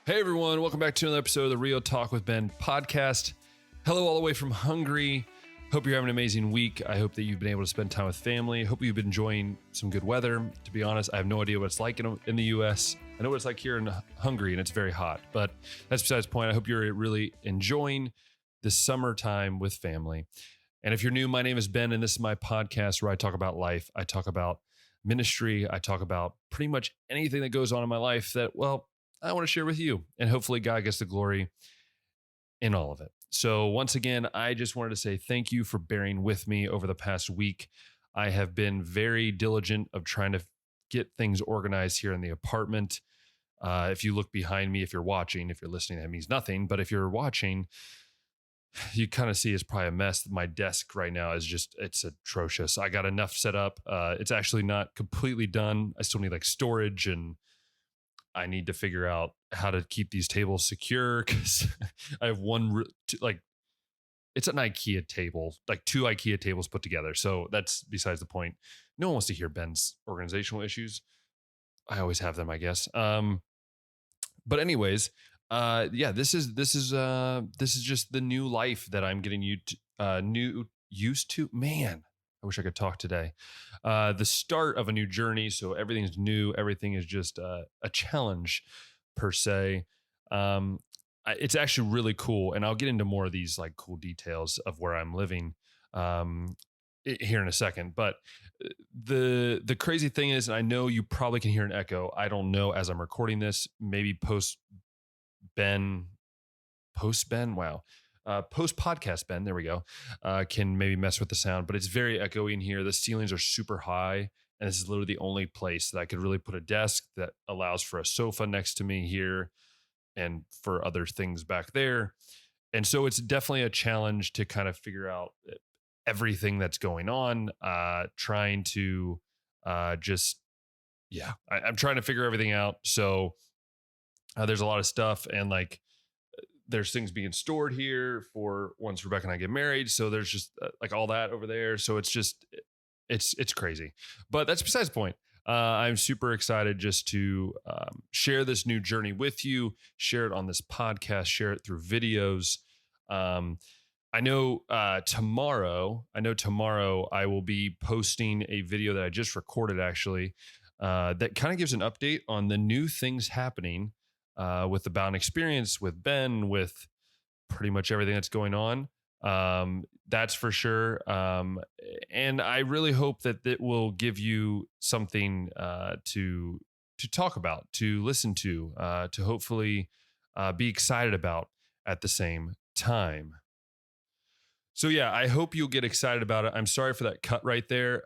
Hey everyone, welcome back to another episode of the Real Talk with Ben podcast. Hello all the way from Hungary. Hope you're having an amazing week. I hope that you've been able to spend time with family. Hope you've been enjoying some good weather. To be honest, I have no idea what it's like in the US. I know what it's like here in Hungary and it's very hot, but that's besides the point. I hope you're really enjoying the summertime with family. And if you're new, my name is Ben and this is my podcast where I talk about life. I talk about ministry. I talk about pretty much anything that goes on in my life that, well, I want to share with you, and hopefully God gets the glory in all of it. So once again, I just wanted to say thank you for bearing with me over the past week. I have been very diligent of trying to get things organized here in the apartment. If you look behind me, if you're watching, if you're listening, that means nothing. But if you're watching, you kind of see it's probably a mess. My desk right now is it's atrocious. I got enough set up. It's actually not completely done. I still need like storage, and I need to figure out how to keep these tables secure because I have it's an IKEA table, like two IKEA tables put together. So that's besides the point. No one wants to hear Ben's organizational issues. I always have them, I guess. But anyways, this is just the new life that I'm getting used to. Man, I wish I could talk today. The start of a new journey. So everything's new. Everything is just a challenge per se. It's actually really cool. And I'll get into more of these like cool details of where I'm living here in a second. But the crazy thing is, and I know you probably can hear an echo. I don't know as I'm recording this, maybe post Ben. Wow. Post podcast Ben, there we go, can maybe mess with the sound, but it's very echoey in here. The ceilings are super high, and this is literally the only place that I could really put a desk that allows for a sofa next to me here and for other things back there. And so it's definitely a challenge to kind of figure out everything that's going on, trying to I'm trying to figure everything out. So there's a lot of stuff, and like there's things being stored here for once Rebecca and I get married. So there's just like all that over there. So it's crazy, but that's besides the point. I'm super excited just to share this new journey with you, share it on this podcast, share it through videos. I know tomorrow I will be posting a video that I just recorded actually that kind of gives an update on the new things happening with the Bound Experience, with Ben, with pretty much everything that's going on. That's for sure. And I really hope that it will give you something to talk about, to listen to hopefully be excited about at the same time. So yeah, I hope you'll get excited about it. I'm sorry for that cut right there.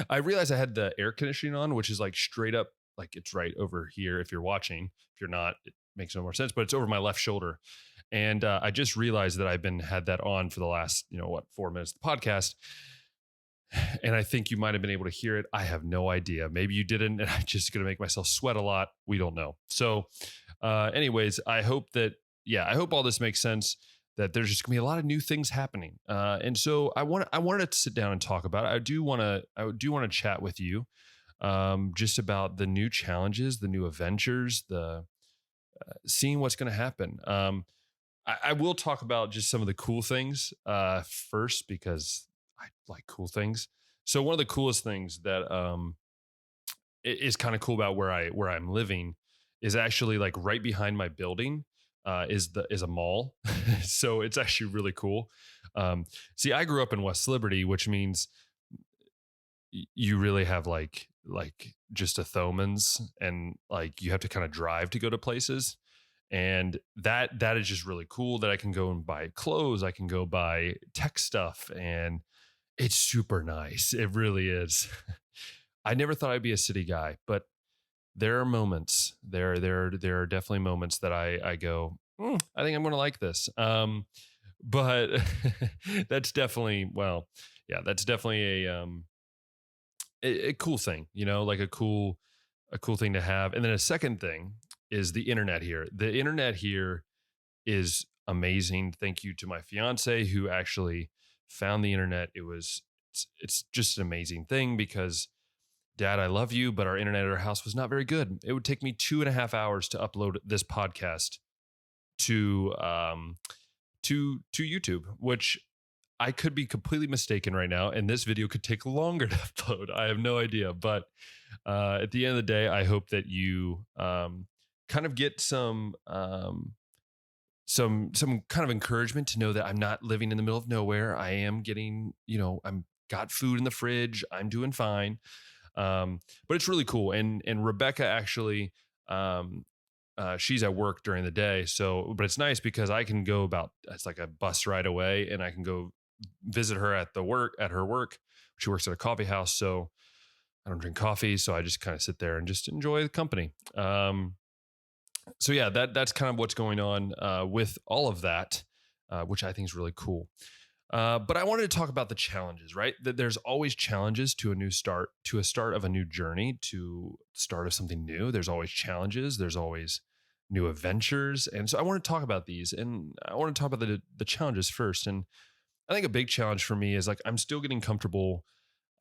I realized I had the air conditioning on, which is like straight up, like it's right over here. If you're watching, if you're not, it makes no more sense, but it's over my left shoulder. And I just realized that I've had that on for the last, 4 minutes of the podcast. And I think you might've been able to hear it. I have no idea. Maybe you didn't. And I'm just going to make myself sweat a lot. We don't know. So anyways, I hope all this makes sense, that there's just gonna be a lot of new things happening. And so I wanted to sit down and talk about it. I do want to chat with you just about the new challenges, the new adventures, the seeing what's going to happen. I will talk about just some of the cool things first, because I like cool things. So one of the coolest things that is kind of cool about where I'm living is actually like right behind my building is a mall. So it's actually really cool. See, I grew up in West Liberty, which means you really have like just a Thoman's, and like you have to kind of drive to go to places. And that is just really cool that I can go and buy clothes. I can go buy tech stuff, and it's super nice. It really is. I never thought I'd be a city guy, but there are moments. There are definitely moments that I go, I think I'm going to like this. But that's definitely a cool thing, like a cool thing to have. And then a second thing is the internet here. The internet here is amazing. Thank you to my fiance who actually found the internet. It's just an amazing thing, because Dad, I love you, but our internet at our house was not very good. It would take me 2.5 hours to upload this podcast to to YouTube, which I could be completely mistaken right now, and this video could take longer to upload. I have no idea, but at the end of the day, I hope that you kind of get some kind of encouragement to know that I'm not living in the middle of nowhere. I am getting, I'm got food in the fridge. I'm doing fine. But it's really cool. And Rebecca actually, she's at work during the day. So, but it's nice because I can go it's like a bus ride away, and I can go visit her at her work. She works at a coffee house. So I don't drink coffee. So I just kind of sit there and just enjoy the company. So yeah, that's kind of what's going on with all of that, which I think is really cool. But I wanted to talk about the challenges, right? That there's always challenges to a start of a new journey, to start of something new. There's always challenges. There's always new adventures. And so I want to talk about these, and I want to talk about the challenges first. And I think a big challenge for me is like, I'm still getting comfortable.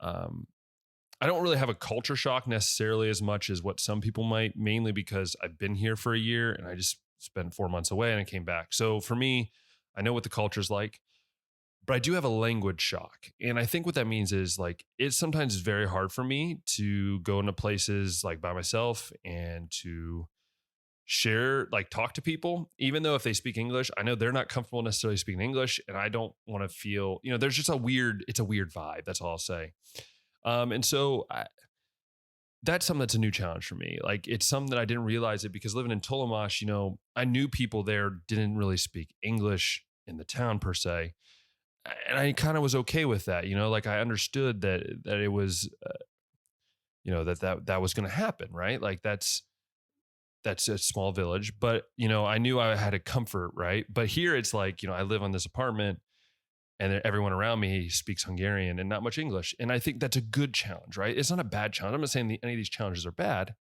I don't really have a culture shock necessarily as much as what some people might, mainly because I've been here for a year and I just spent 4 months away and I came back. So for me, I know what the culture's like, but I do have a language shock. And I think what that means is like, it sometimes is very hard for me to go into places like by myself and to share, like talk to people, even though if they speak English, I know they're not comfortable necessarily speaking English. And I don't want to feel, there's just it's a weird vibe. That's all I'll say. And so that's something that's a new challenge for me. Like it's something that I didn't realize it because living in Tolomash, I knew people there didn't really speak English in the town per se. And I kind of was okay with that, like I understood that it was, that was going to happen, right? Like that's a small village, but I knew I had a comfort, right? But here it's like, I live on this apartment and everyone around me speaks Hungarian and not much English. And I think that's a good challenge, right? It's not a bad challenge. I'm not saying any of these challenges are bad,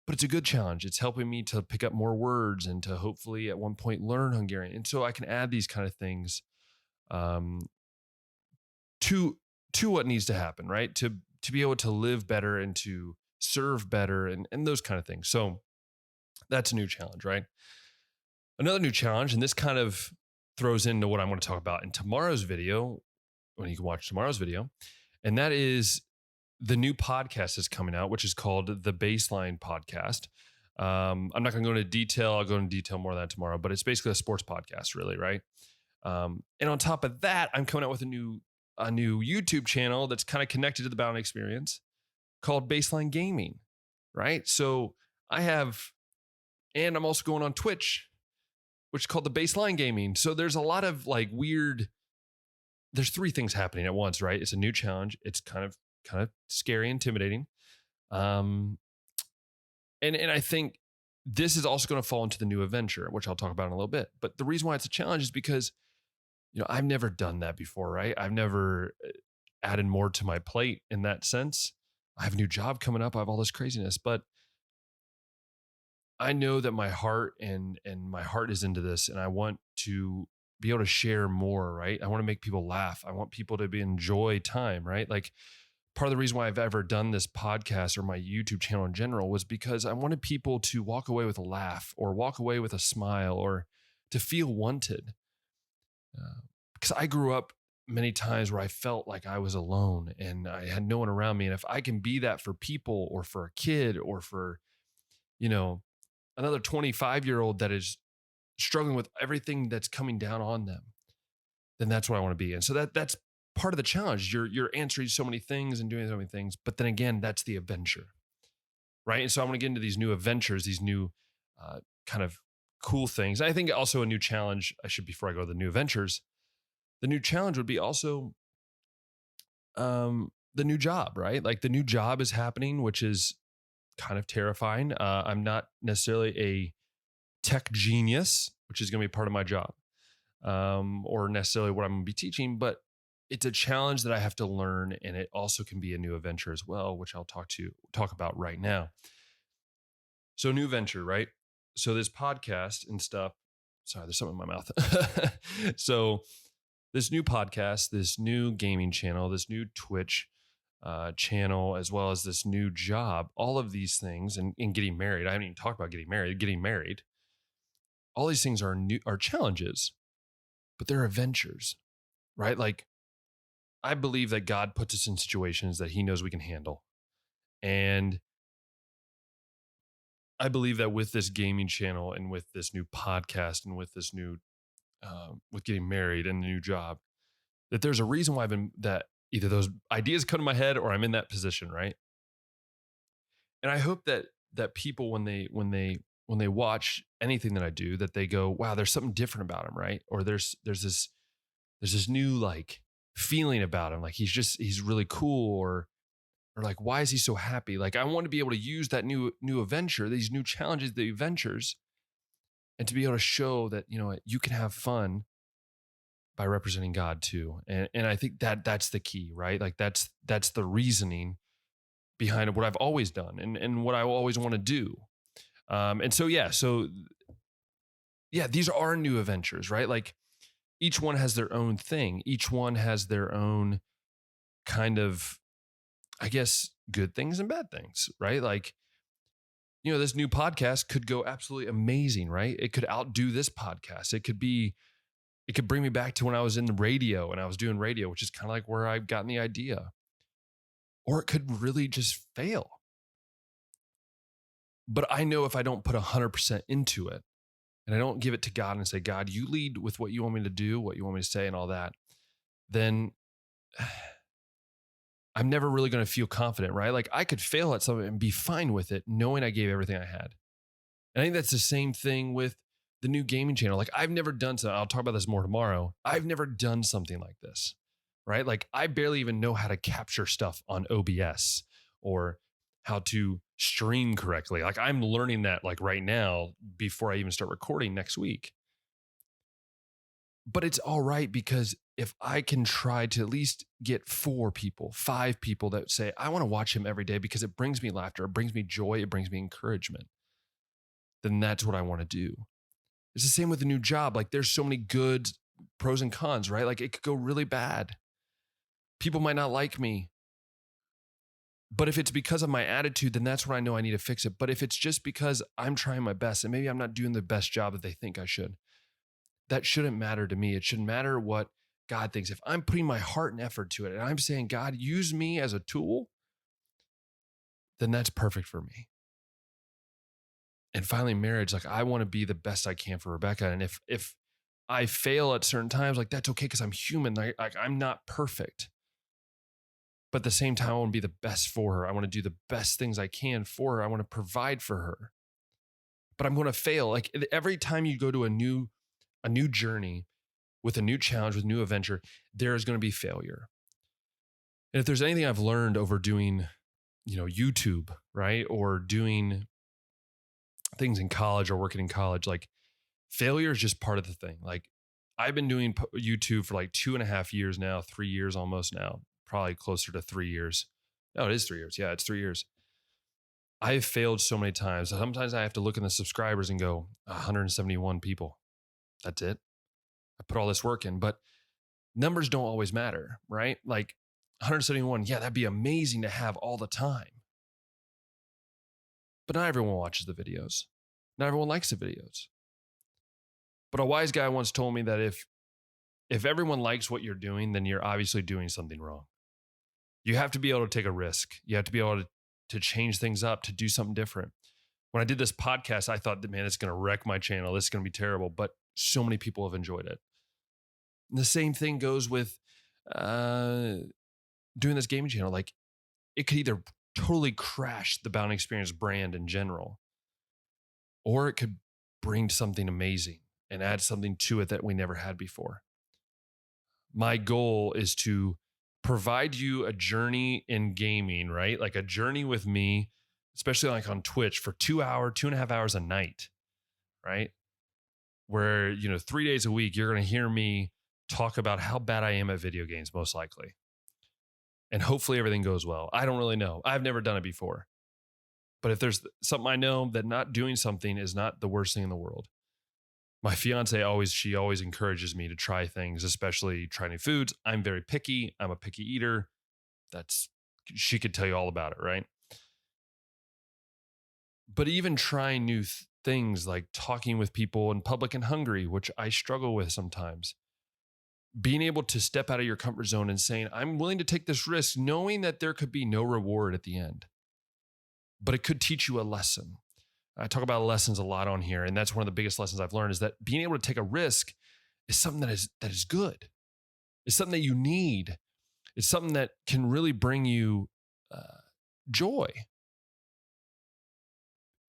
but it's a good challenge. It's helping me to pick up more words and to hopefully at one point learn Hungarian. And so I can add these kind of things to what needs to happen, right? To be able to live better and to serve better and those kind of things. So that's a new challenge, right? Another new challenge, and this kind of throws into what I'm going to talk about in tomorrow's video, when you can watch tomorrow's video. And that is the new podcast that's coming out, which is called the Baseline Podcast. I'm not going to go into detail. I'll go into detail more of that tomorrow, but it's basically a sports podcast, really, right? And on top of that, I'm coming out with a new YouTube channel that's kind of connected to the Bound Experience called Baseline Gaming, right? So and I'm also going on Twitch, which is called the Baseline Gaming. So there's a lot of like there's three things happening at once, right? It's a new challenge. It's kind of scary, intimidating. And I think this is also going to fall into the new adventure, which I'll talk about in a little bit. But the reason why it's a challenge is because, I've never done that before, right? I've never added more to my plate in that sense. I have a new job coming up. I have all this craziness, but I know that my heart and my heart is into this, and I want to be able to share more, right? I want to make people laugh. I want people to enjoy time, right? Like part of the reason why I've ever done this podcast or my YouTube channel in general was because I wanted people to walk away with a laugh or walk away with a smile or to feel wanted. Because I grew up many times where I felt like I was alone and I had no one around me. And if I can be that for people or for a kid or for, another 25-year-old that is struggling with everything that's coming down on them, then that's what I want to be. And so that's part of the challenge. You're answering so many things and doing so many things, but then again, that's the adventure, right? And so I want to get into these new adventures, these new kind of cool things. I think also a new challenge, before I go to the new adventures, the new challenge would be also the new job, right? Like the new job is happening, which is kind of terrifying. I'm not necessarily a tech genius, which is going to be part of my job, or necessarily what I'm going to be teaching, but it's a challenge that I have to learn. And it also can be a new adventure as well, which I'll talk about right now. So new venture, right? So this podcast and stuff, sorry, there's something in my mouth. So this new podcast, this new gaming channel, this new Twitch, channel, as well as this new job, all of these things, and getting married. I haven't even talked about getting married. All these things are challenges, but they're adventures, right? Like, I believe that God puts us in situations that he knows we can handle. And I believe that with this gaming channel and with this new podcast and with this new, with getting married and the new job, that there's a reason why that either those ideas come to my head or I'm in that position, right? And I hope that people, when they watch anything that I do, that they go, wow, there's something different about him, right? Or there's this new like feeling about him, like he's really cool, or like, why is he so happy? Like, I want to be able to use that new adventure, these new challenges, the adventures, and to be able to show that, you can have fun by representing God too. And I think that's the key, right? Like that's the reasoning behind what I've always done and what I always want to do. And so these are our new adventures, right? Like, each one has their own thing. Each one has their own kind of, I guess, good things and bad things, right? Like, this new podcast could go absolutely amazing, right? It could outdo this podcast. It could bring me back to when I was in the radio and I was doing radio, which is kind of like where I've gotten the idea. Or it could really just fail. But I know if I don't put 100% into it and I don't give it to God and say, God, you lead with what you want me to do, what you want me to say and all that, then I'm never really going to feel confident, right? Like, I could fail at something and be fine with it, knowing I gave everything I had. And I think that's the same thing with the new gaming channel. Like, I've never done so. I'll talk about this more tomorrow. I've never done something like this, right? Like, I barely even know how to capture stuff on OBS or how to stream correctly. Like, I'm learning that like right now before I even start recording next week. But it's all right, because if I can try to at least get 4 people, 5 people that say, I want to watch him every day because it brings me laughter, it brings me joy, it brings me encouragement, then that's what I want to do. It's the same with the new job. Like, there's so many good pros and cons, right? Like, it could go really bad. People might not like me. But if it's because of my attitude, then that's when I know I need to fix it. But if it's just because I'm trying my best and maybe I'm not doing the best job that they think I should, that shouldn't matter to me. It shouldn't matter what God thinks. If I'm putting my heart and effort to it and I'm saying, God, use me as a tool, then that's perfect for me. And finally, marriage, like, I want to be the best I can for Rebecca. And if I fail at certain times, like, that's okay, because I'm human. Like, I'm not perfect. But at the same time, I want to be the best for her. I want to do the best things I can for her. I want to provide for her. But I'm going to fail. Like, every time you go to a new journey with a new challenge, with a new adventure, there is going to be failure. And if there's anything I've learned over doing, YouTube, right, or doing things in college or working in college, like, failure is just part of the thing. Like, I've been doing YouTube for like 2.5 years now, 3 years almost now, probably closer to 3 years. No, it is 3 years. Yeah, it's 3 years. I've failed so many times. Sometimes I have to look in the subscribers and go, 171 people. That's it. I put all this work in, but numbers don't always matter, right? Like, 171, yeah, that'd be amazing to have all the time. But not everyone watches the videos. Not everyone likes the videos. But a wise guy once told me that if everyone likes what you're doing, then you're obviously doing something wrong. You have to be able to take a risk. You have to be able to change things up, to do something different. When I did this podcast, I thought that, man, it's going to wreck my channel. This is going to be terrible. But so many people have enjoyed it. And the same thing goes with doing this gaming channel. Like, it could either totally crash the Bound Experience brand in general, or it could bring something amazing and add something to it that we never had before. My goal is to provide you a journey in gaming, right? Like, a journey with me, especially like on Twitch, for 2.5 hours a night, right? Where, 3 days a week, you're going to hear me talk about how bad I am at video games, most likely. And hopefully everything goes well. I don't really know. I've never done it before. But if there's something I know, that not doing something is not the worst thing in the world. My fiance she always encourages me to try things, especially try new foods. I'm very picky. I'm a picky eater. That's She could tell you all about it, right? But even trying new things like talking with people in public in Hungary, which I struggle with sometimes, being able to step out of your comfort zone and saying, I'm willing to take this risk, knowing that there could be no reward at the end, but it could teach you a lesson. I talk about lessons a lot on here, and that's one of the biggest lessons I've learned is that being able to take a risk is something that is good. It's something that you need. It's something that can really bring you joy.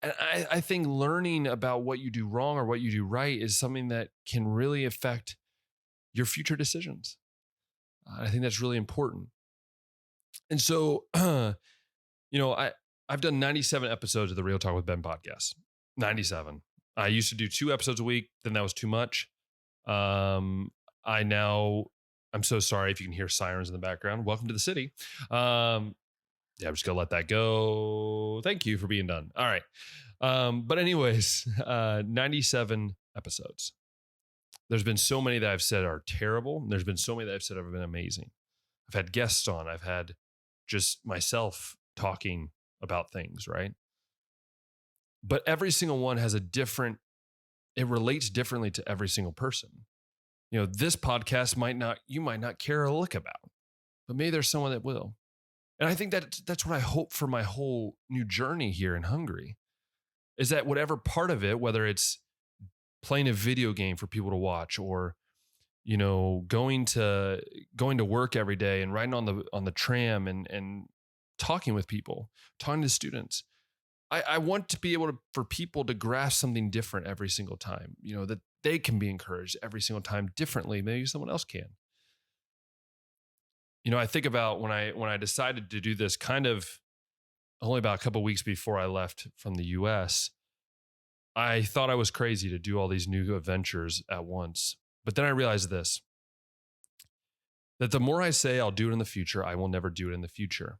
And I think learning about what you do wrong or what you do right is something that can really affect your future decisions. I think that's really important. And so, I've done 97 episodes of the Real Talk with Ben podcast. 97. I used to do 2 episodes a week. Then that was too much. I'm so sorry if you can hear sirens in the background. Welcome to the city. Yeah, I'm just going to let that go. Thank you for being done. All right. But anyways, 97 episodes. There's been so many that I've said are terrible. There's been so many that I've said have been amazing. I've had guests on. I've had just myself talking about things, right? But every single one has it relates differently to every single person. This podcast you might not care a lick about, but maybe there's someone that will. And I think that's what I hope for my whole new journey here in Hungary is that whatever part of it, whether it's playing a video game for people to watch or, going to work every day and riding on the tram and talking with people, talking to students. I want to be able for people to grasp something different every single time, that they can be encouraged every single time differently. Maybe someone else can. I think about when I decided to do this kind of only about a couple of weeks before I left from the US, I thought I was crazy to do all these new adventures at once. But then I realized this, that the more I say I'll do it in the future, I will never do it in the future.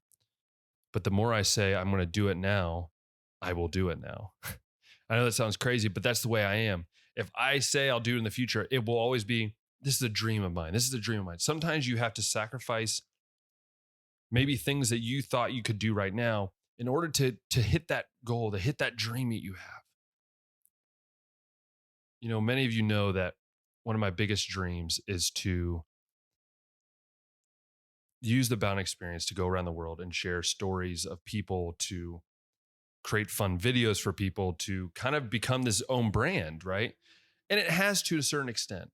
But the more I say I'm going to do it now, I will do it now. I know that sounds crazy, but that's the way I am. If I say I'll do it in the future, it will always be, this is a dream of mine. This is a dream of mine. Sometimes you have to sacrifice maybe things that you thought you could do right now in order to hit that goal, to hit that dream that you have. Many of you know that one of my biggest dreams is to use the Bound experience to go around the world and share stories of people, to create fun videos for people, to kind of become this own brand, right? And it has to a certain extent.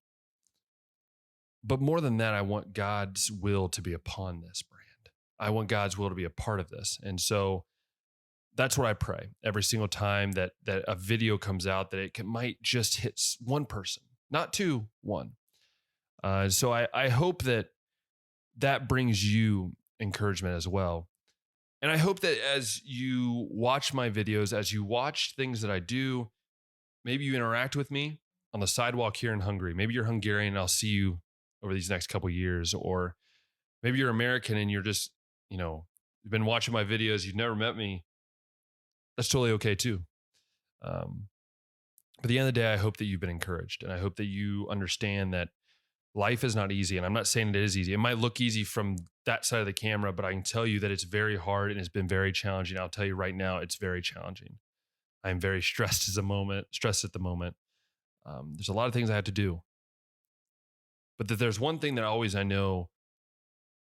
But more than that, I want God's will to be upon this brand. I want God's will to be a part of this. And so that's what I pray every single time that a video comes out, that it might just hit one person, not two, one. So I hope that brings you encouragement as well. And I hope that as you watch my videos, as you watch things that I do, maybe you interact with me on the sidewalk here in Hungary. Maybe you're Hungarian and I'll see you over these next couple of years. Or maybe you're American and you're just, you've been watching my videos, you've never met me. That's totally okay too. But at the end of the day, I hope that you've been encouraged, and I hope that you understand that life is not easy. And I'm not saying it is easy. It might look easy from that side of the camera, but I can tell you that it's very hard and it's been very challenging. I'll tell you right now, it's very challenging. I'm very stressed at the moment. There's a lot of things I have to do, but that there's one thing that I know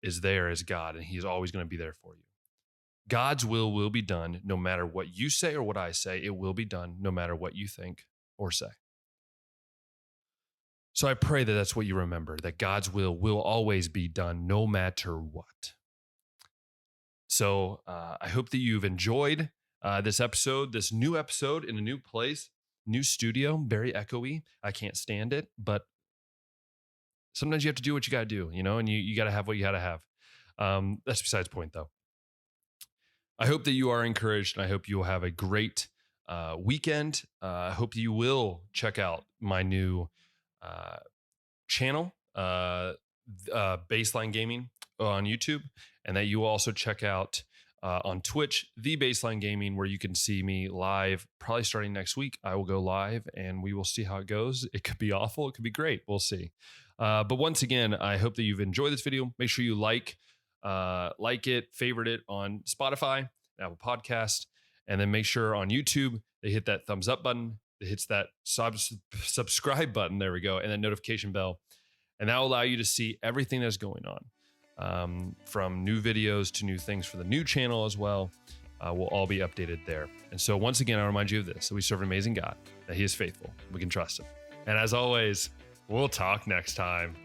is God, and he's always going to be there for you. God's will be done no matter what you say or what I say. It will be done no matter what you think or say. So I pray that that's what you remember, that God's will always be done no matter what. So I hope that you've enjoyed this new episode in a new place, new studio, very echoey. I can't stand it, but sometimes you have to do what you got to do, and you got to have what you got to have. That's besides the point though. I hope that you are encouraged, and I hope you will have a great weekend. I hope you will check out my new channel, Baseline Gaming on YouTube, and that you will also check out on Twitch, The Baseline Gaming, where you can see me live, probably starting next week. I will go live and we will see how it goes. It could be awful. It could be great. We'll see. But once again, I hope that you've enjoyed this video. Make sure you like, like it, favorite it on Spotify, Apple Podcast, and then make sure on YouTube they hit that thumbs up button. It hits that subscribe button. There we go. And then notification bell. And that will allow you to see everything that's going on, from new videos to new things for the new channel as well. Will all be updated there. And so once again, I remind you of this, that we serve an amazing God, that he is faithful. We can trust him. And as always, we'll talk next time.